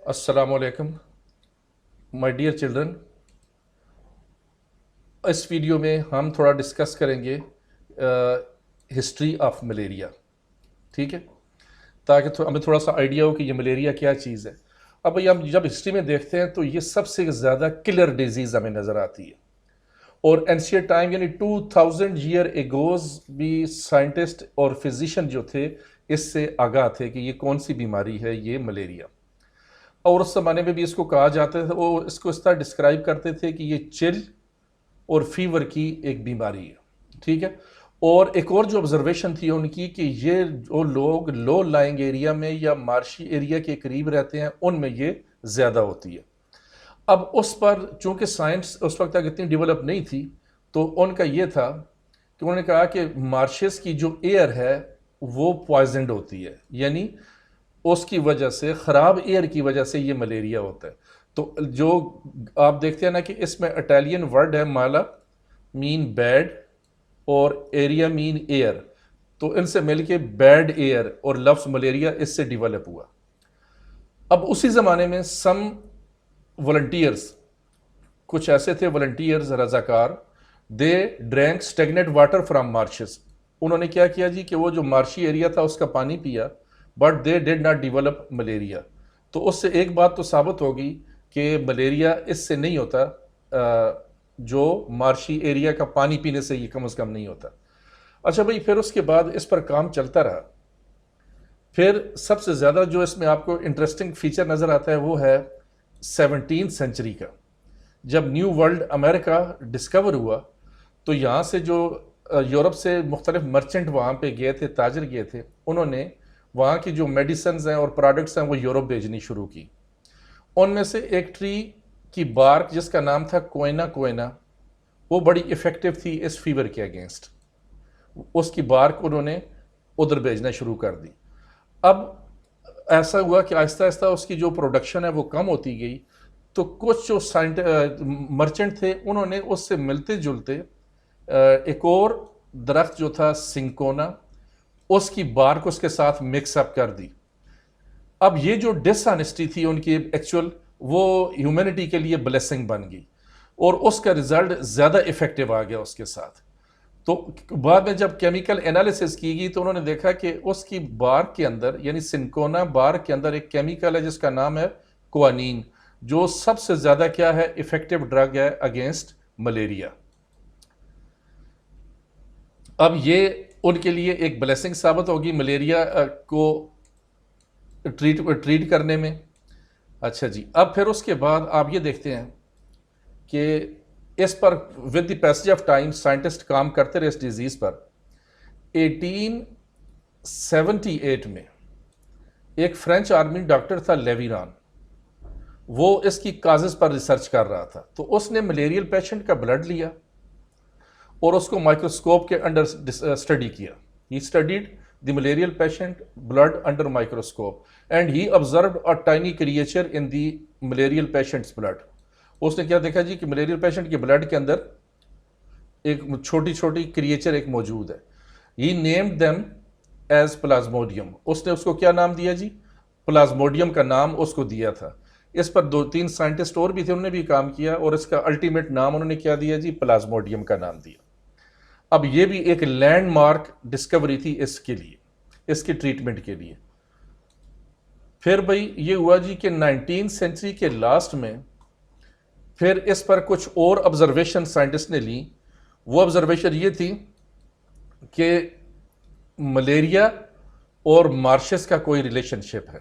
السلام علیکم my dear children. اس ویڈیو میں ہم تھوڑا ڈسکس کریں گے ہسٹری آف ملیریا. ٹھیک ہے، تاکہ ہمیں تھوڑا سا آئیڈیا ہو کہ یہ ملیریا کیا چیز ہے. اب بھائی ہم جب ہسٹری میں دیکھتے ہیں تو یہ سب سے زیادہ کلر ڈیزیز ہمیں نظر آتی ہے. اور اینشینٹ ٹائم یعنی 2000 ایئر ایگوز بھی سائنٹسٹ اور فزیشین جو تھے اس سے آگاہ تھے کہ یہ کون سی بیماری ہے، یہ ملیریا. اور اس زمانے میں بھی اس کو کہا جاتا تھا، وہ اس کو اس طرح ڈسکرائب کرتے تھے کہ یہ چل اور فیور کی ایک بیماری ہے. ٹھیک ہے. اور ایک اور جو آبزرویشن تھی ان کی کہ یہ جو لوگ لو لائنگ ایریا میں یا مارشی ایریا کے قریب رہتے ہیں ان میں یہ زیادہ ہوتی ہے. اب اس پر چونکہ سائنس اس وقت تک اتنی ڈیولپ نہیں تھی تو ان کا یہ تھا کہ انہوں نے کہا کہ مارشز کی جو ایئر ہے وہ پوائزنڈ ہوتی ہے، یعنی اس کی وجہ سے، خراب ایئر کی وجہ سے یہ ملیریا ہوتا ہے. تو جو آپ دیکھتے ہیں نا کہ اس میں اٹیلین ورڈ ہے، مالا مین بیڈ اور ایریا مین ایئر، تو ان سے مل کے بیڈ ایئر اور لفظ ملیریا اس سے ڈیولپ ہوا. اب اسی زمانے میں سم والنٹیئرز، کچھ ایسے تھے والنٹیئرز رضاکار، they drink stagnant water from marshes. انہوں نے کیا کیا جی کہ وہ جو مارشی ایریا تھا اس کا پانی پیا، but they did not develop malaria. تو اس سے ایک بات تو ثابت ہوگی کہ ملیریا اس سے نہیں ہوتا، جو مارشی ایریا کا پانی پینے سے یہ کم از کم نہیں ہوتا. اچھا بھائی، پھر اس کے بعد اس پر کام چلتا رہا. پھر سب سے زیادہ جو اس میں آپ کو انٹرسٹنگ فیچر نظر آتا ہے وہ ہے 17 سینچری کا. جب نیو ورلڈ امریکہ ڈسکور ہوا تو یہاں سے جو یورپ سے مختلف مرچنٹ وہاں پہ گئے تھے، تاجر گئے تھے، انہوں نے وہاں کی جو میڈیسنز ہیں اور پروڈکٹس ہیں وہ یورپ بھیجنی شروع کی. ان میں سے ایک ٹری کی بارک جس کا نام تھا کوئنا، وہ بڑی افیکٹو تھی اس فیور کے اگینسٹ. اس کی بارک انہوں نے ادھر بھیجنا شروع کر دی. اب ایسا ہوا کہ آہستہ آہستہ اس کی جو پروڈکشن ہے وہ کم ہوتی گئی. تو کچھ جو مرچنٹ تھے انہوں نے اس سے ملتے جلتے ایک اور درخت جو تھا سنکونا، اس کی بارک اس کے ساتھ مکس اپ کر دی. اب یہ جو ڈس آنیسٹی تھی ان کی ایکچول، وہ ہیومینٹی کے لیے بلیسنگ بن گئی اور اس کا رزلٹ زیادہ افیکٹو آ گیا اس کے ساتھ. تو بعد میں جب کیمیکل انالیسس کی گئی تو انہوں نے دیکھا کہ اس کی بارک کے اندر، یعنی سنکونا بارک کے اندر ایک کیمیکل ہے جس کا نام ہے کوانین، جو سب سے زیادہ کیا ہے، افیکٹو ڈرگ ہے اگینسٹ ملیریا. اب یہ ان کے لیے ایک بلیسنگ ثابت ہوگی ملیریا کو ٹریٹ کرنے میں. اچھا جی، اب پھر اس کے بعد آپ یہ دیکھتے ہیں کہ اس پر with the passage of time scientist کام کرتے رہے اس ڈیزیز پر. 1878 میں ایک فرینچ آرمی ڈاکٹر تھا لیویران، وہ اس کی کازز پر ریسرچ کر رہا تھا. تو اس نے ملیریل پیشنٹ کا بلڈ لیا اور اس کو مائکروسکوپ کے انڈر اسٹڈی کیا. He studied the malarial patient blood under microscope and he observed a tiny creature in the malarial patients blood. اس نے کیا دیکھا جی کہ ملیریل پیشنٹ کے بلڈ کے اندر ایک چھوٹی چھوٹی کریچر ایک موجود ہے. ہی نیمڈ دیم ایز پلازموڈیم. اس نے اس کو کیا نام دیا جی؟ پلازموڈیم کا نام اس کو دیا تھا. اس پر 2-3 سائنٹسٹ اور بھی تھے، انہوں نے بھی کام کیا اور اس کا الٹیمیٹ نام انہوں نے کیا دیا جی؟ پلازموڈیم کا نام دیا. اب یہ بھی ایک لینڈ مارک ڈسکوری تھی اس کے لیے، اس کے ٹریٹمنٹ کے لیے. پھر بھائی یہ ہوا جی کہ 19 سینچری کے لاسٹ میں پھر اس پر کچھ اور آبزرویشن سائنٹسٹ نے لی. وہ آبزرویشن یہ تھی کہ ملیریا اور مارشز کا کوئی ریلیشن شپ ہے.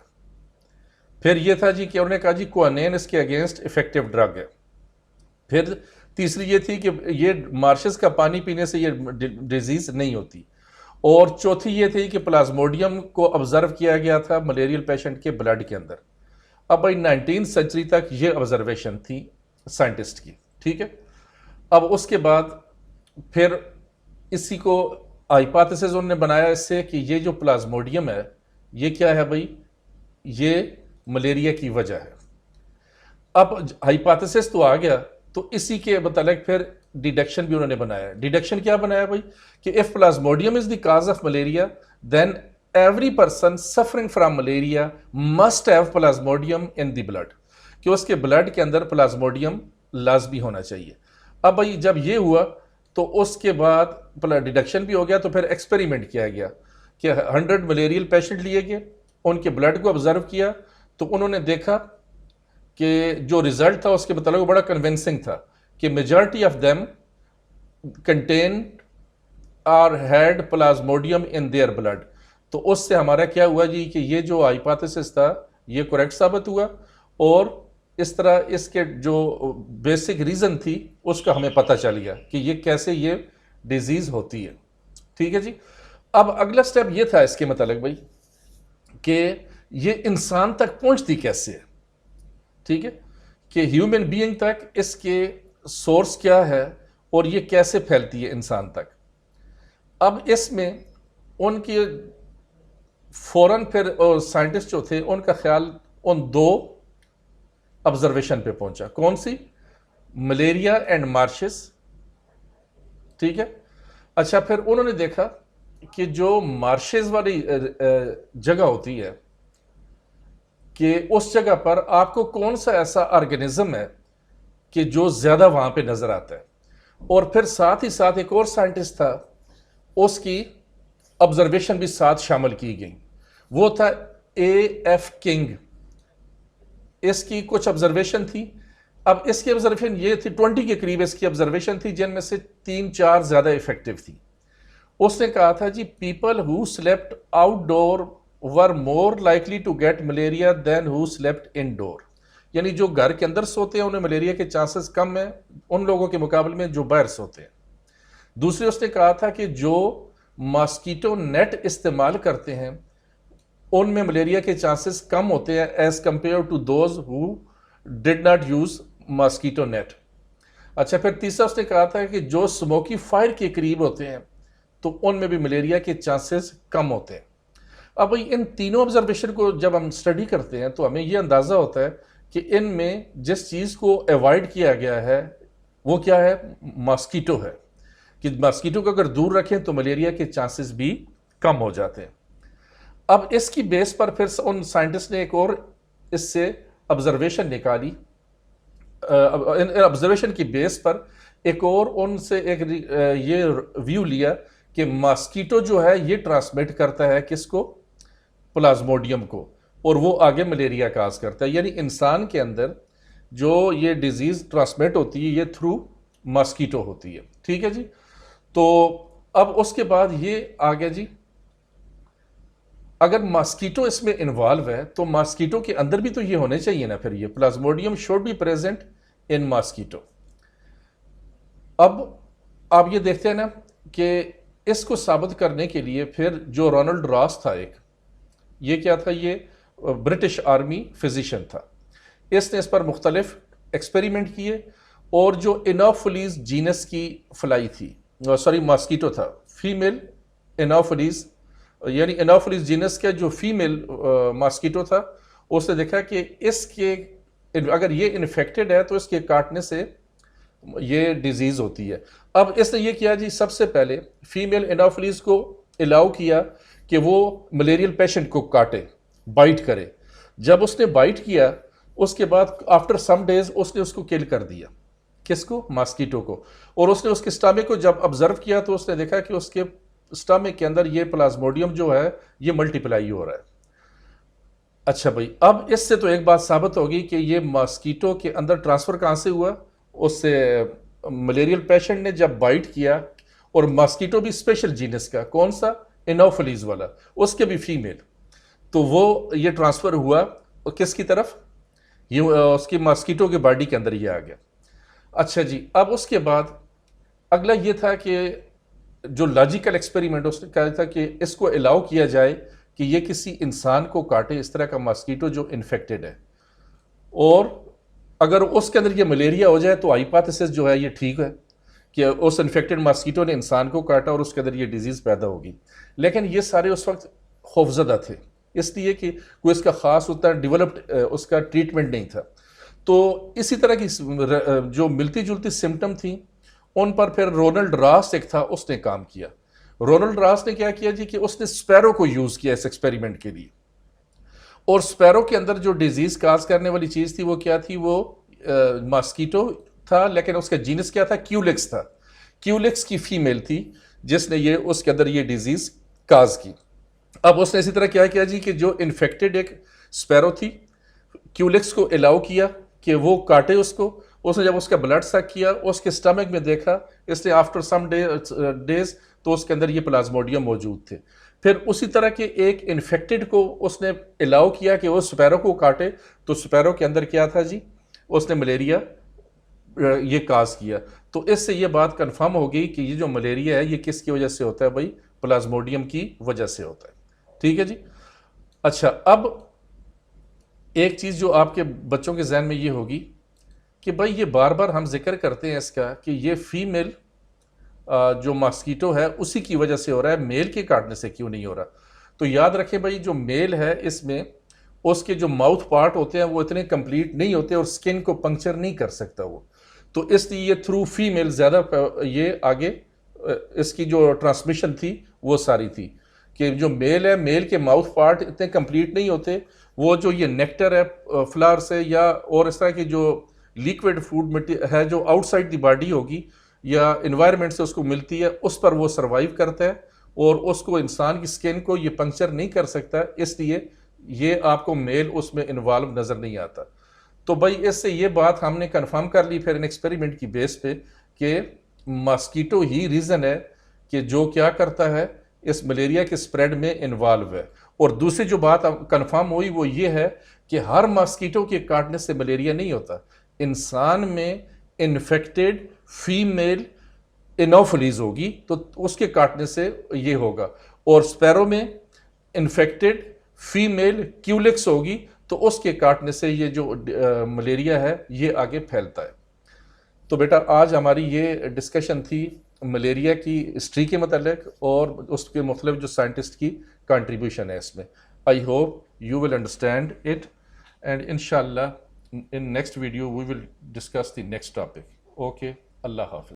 پھر یہ تھا جی کہ انہوں نے کہا جی کوانین اس کے اگینسٹ افیکٹو ڈرگ ہے. پھر تیسری یہ تھی کہ یہ مارشز کا پانی پینے سے یہ ڈیزیز نہیں ہوتی. اور چوتھی یہ تھی کہ پلازموڈیم کو آبزرو کیا گیا تھا ملیریل پیشنٹ کے بلڈ کے اندر. اب بھائی 19 سینچری تک یہ آبزرویشن تھی سائنٹسٹ کی. ٹھیک ہے. اب اس کے بعد پھر اسی کو ہائپوتھیسس انہوں نے بنایا اس سے کہ یہ جو پلازموڈیم ہے یہ کیا ہے بھائی؟ یہ ملیریا کی وجہ ہے. اب ہائپوتھیسس تو آ گیا تو اسی کے متعلق پھر ڈیڈکشن بھی انہوں نے بنایا. ڈیڈکشن کیا بنایا بھائی؟ کہ if plasmodium is the cause of malaria then every person suffering from malaria must have plasmodium in the blood, کہ اس کے بلڈ کے اندر پلازموڈیم لازمی ہونا چاہیے. اب بھائی جب یہ ہوا تو اس کے بعد ڈیڈکشن بھی ہو گیا، تو پھر ایکسپیریمنٹ کیا گیا کہ 100 ملیریل پیشنٹ لیے گئے، ان کے بلڈ کو آبزرو کیا، تو انہوں نے دیکھا کہ جو رزلٹ تھا اس کے متعلق وہ بڑا کنونسنگ تھا کہ majority of them contain or had plasmodium in their blood. تو اس سے ہمارا کیا ہوا جی کہ یہ جو ہائپوتھیسس تھا یہ کریکٹ ثابت ہوا، اور اس طرح اس کے جو بیسک ریزن تھی اس کا ہمیں پتہ چل گیا کہ یہ کیسے یہ ڈیزیز ہوتی ہے. ٹھیک ہے جی. اب اگلا سٹیپ یہ تھا اس کے متعلق بھائی کہ یہ انسان تک پہنچتی کیسے ہے. ٹھیک ہے، کہ ہیومن بینگ تک اس کے سورس کیا ہے اور یہ کیسے پھیلتی ہے انسان تک. اب اس میں ان کی فوراً پھر سائنٹسٹ جو تھے ان کا خیال ان دو آبزرویشن پہ پہنچا. کون سی؟ Malaria and مارشز. ٹھیک ہے. اچھا، پھر انہوں نے دیکھا کہ جو مارشز والی جگہ ہوتی ہے کہ اس جگہ پر آپ کو کون سا ایسا آرگنزم ہے کہ جو زیادہ وہاں پہ نظر آتا ہے. اور پھر ساتھ ہی ساتھ ایک اور سائنٹسٹ تھا، اس کی آبزرویشن بھی ساتھ شامل کی گئی، وہ تھا A.F. کنگ. اس کی کچھ آبزرویشن تھی. اب اس کی آبزرویشن یہ تھی 20 کے قریب اس کی آبزرویشن تھی، جن میں سے 3-4 زیادہ افیکٹو تھی. اس نے کہا تھا جی people who slept outdoor were more likely to get malaria than who slept indoor. یعنی جو گھر کے اندر سوتے ہیں انہیں ملیریا کے چانسز کم ہیں ان لوگوں کے مقابلے میں جو باہر سوتے ہیں. دوسری اس نے کہا تھا کہ جو ماسکیٹو نیٹ استعمال کرتے ہیں ان میں ملیریا کے چانسز کم ہوتے ہیں as compare to those who did not use mosquito net. اچھا، پھر تیسرا اس نے کہا تھا کہ جو سموکی فائر کے قریب ہوتے ہیں تو ان میں بھی ملیریا کے چانسز کم ہوتے ہیں. اب ان تینوں آبزرویشن کو جب ہم اسٹڈی کرتے ہیں تو ہمیں یہ اندازہ ہوتا ہے کہ ان میں جس چیز کو ایوائڈ کیا گیا ہے وہ کیا ہے؟ ماسکیٹو ہے. کہ ماسکیٹو کو اگر دور رکھیں تو ملیریا کے چانسز بھی کم ہو جاتے ہیں. اب اس کی بیس پر پھر ان سائنٹسٹ نے ایک اور اس سے آبزرویشن نکالی. آبزرویشن کی بیس پر ایک اور ان سے ایک یہ ویو لیا کہ ماسکیٹو جو ہے یہ ٹرانسمٹ کرتا ہے کس کو؟ پلازموڈیم کو، اور وہ آگے ملیریا کاز کرتا ہے. یعنی انسان کے اندر جو یہ ڈیزیز ٹرانسمٹ ہوتی ہے یہ تھرو ماسکیٹو ہوتی ہے. ٹھیک ہے جی. تو اب اس کے بعد یہ آ گیا جی اگر ماسکیٹو اس میں انوالو ہے تو ماسکیٹو کے اندر بھی تو یہ ہونے چاہیے نا، پھر یہ plasmodium should be present in mosquito. اب آپ یہ دیکھتے ہیں نا کہ اس کو ثابت کرنے کے لیے پھر جو رونلڈ راس تھا ایک، یہ کیا تھا؟ یہ برٹش آرمی فزیشین تھا. اس نے اس پر مختلف ایکسپیریمنٹ کیے، اور جو انوفیلیز جینس کی فلائی تھی، ماسکیٹو تھا، فیمیل انوفیلیز، یعنی انوفیلیز جینس کا جو فیمیل ماسکیٹو تھا، اس نے دیکھا کہ اس کے اگر یہ انفیکٹڈ ہے تو اس کے کاٹنے سے یہ ڈیزیز ہوتی ہے. اب اس نے یہ کیا جی سب سے پہلے فیمیل انوفیلیز کو الاؤ کیا کہ وہ ملیریل پیشنٹ کو کاٹے، بائٹ کرے. جب اس نے بائٹ کیا اس کے بعد آفٹر سم ڈیز اس نے اس کو کل کر دیا. کس کو؟ ماسکیٹو کو. اور اس نے اس کے اسٹامک کو جب آبزرو کیا تو اس نے دیکھا کہ اس کے اسٹامک کے اندر یہ پلازموڈیم جو ہے یہ ملٹیپلائی ہو رہا ہے. اچھا بھائی، اب اس سے تو ایک بات ثابت ہوگی کہ یہ ماسکیٹو کے اندر ٹرانسفر کہاں سے ہوا؟ اس سے ملیریل پیشنٹ نے جب بائٹ کیا، اور ماسکیٹو بھی اسپیشل جینس کا، کون سا؟ انوفیلیز والا، اس کے بھی فیمیل، تو وہ یہ ٹرانسفر ہوا کس کی طرف؟ یہ اس کی ماسکیٹو کے باڈی کے اندر یہ آ گیا. اچھا جی، اب اس کے بعد اگلا یہ تھا کہ جو لاجیکل ایکسپیریمنٹ اس نے کہا تھا کہ اس کو الاؤ کیا جائے کہ یہ کسی انسان کو کاٹے اس طرح کا ماسکیٹو جو انفیکٹڈ ہے، اور اگر اس کے اندر یہ ملیریا ہو جائے تو ہائپوتھیسس جو ہے یہ ٹھیک ہے کہ اس انفیکٹڈ ماسکیٹو نے انسان کو کاٹا اور اس کے اندر یہ ڈیزیز پیدا ہوگی. لیکن یہ سارے اس وقت خوفزدہ تھے، اس لیے کہ کوئی اس کا خاص ہوتا ہے ڈیولپڈ اس کا ٹریٹمنٹ نہیں تھا. تو اسی طرح کی جو ملتی جلتی سمٹم تھیں ان پر پھر رونلڈ راس ایک تھا، اس نے کام کیا. رونلڈ راس نے کیا کیا جی کہ اس نے اسپیرو کو یوز کیا اس ایکسپیریمنٹ کے لیے، اور اسپیرو کے اندر جو ڈیزیز کاز کرنے والی چیز تھی وہ کیا تھی، وہ ماسکیٹو تھا، لیکن اس کا جینس کیا تھا، کیولکس تھا، کیولکس کی فیمیل تھی جس نے یہ اس کے اندر یہ ڈیزیز کاز کی۔ اب اس نے اسی طرح کیا کیا جی کہ جو انفیکٹڈ ایک اسپیرو تھی، کیولکس کو الاؤ کیا کہ وہ کاٹے اس کو، اس نے جب اس کا بلڈ سیک کیا، اس کے سٹمک میں دیکھا، اس نے آفٹر سم ڈیز تو اس کے اندر یہ پلازموڈیم موجود تھے۔ پھر اسی طرح کے ایک انفیکٹڈ کو اس نے الاؤ کیا کہ وہ سپیرو کو کاٹے، تو سپیرو کے اندر کیا تھا جی، اس نے ملیریا یہ کاز کیا۔ تو اس سے یہ بات کنفرم ہو گئی کہ یہ جو ملیریا ہے یہ کس کی وجہ سے ہوتا ہے بھائی، پلازموڈیم کی وجہ سے ہوتا ہے۔ ٹھیک ہے جی۔ اچھا، اب ایک چیز جو آپ کے بچوں کے ذہن میں یہ ہوگی کہ بھائی یہ بار بار ہم ذکر کرتے ہیں اس کا کہ یہ فیمیل جو ماسکیٹو ہے اسی کی وجہ سے ہو رہا ہے، میل کے کاٹنے سے کیوں نہیں ہو رہا؟ تو یاد رکھیں بھائی، جو میل ہے اس میں اس کے جو ماؤتھ پارٹ ہوتے ہیں وہ اتنے کمپلیٹ نہیں ہوتے اور سکن کو پنکچر نہیں کر سکتا وہ، تو اس لیے یہ تھرو فیمیل زیادہ یہ آگے اس کی جو ٹرانسمیشن تھی وہ ساری تھی کہ جو میل ہے، میل کے ماؤتھ پارٹ اتنے کمپلیٹ نہیں ہوتے، وہ جو یہ نیکٹر ہے فلاور سے یا اور اس طرح کی جو لیکوڈ فوڈ ہے جو آؤٹ سائڈ دی باڈی ہوگی یا انوائرمنٹ سے اس کو ملتی ہے، اس پر وہ سروائیو کرتا ہے اور اس کو انسان کی سکن کو یہ پنکچر نہیں کر سکتا، اس لیے یہ آپ کو میل اس میں انوالو نظر نہیں آتا۔ تو بھائی اس سے یہ بات ہم نے کنفرم کر لی پھر ان ایکسپیریمنٹ کی بیس پہ کہ ماسکیٹو ہی ریزن ہے کہ جو کیا کرتا ہے اس ملیریا کے سپریڈ میں انوالو ہے۔ اور دوسری جو بات کنفرم ہوئی وہ یہ ہے کہ ہر ماسکیٹو کے کاٹنے سے ملیریا نہیں ہوتا، انسان میں انفیکٹڈ فیمیل انوفلیز ہوگی تو اس کے کاٹنے سے یہ ہوگا، اور سپیرو میں انفیکٹڈ فیمیل کیولکس ہوگی تو اس کے کاٹنے سے یہ جو ملیریا ہے یہ آگے پھیلتا ہے۔ تو بیٹا آج ہماری یہ ڈسکشن تھی ملیریا کی ہسٹری کے متعلق اور اس کے مختلف جو سائنٹسٹ کی کنٹریبیوشن ہے اس میں۔ I hope you will understand it and انشاءاللہ in next video we will discuss the next topic. Okay, اللہ حافظ۔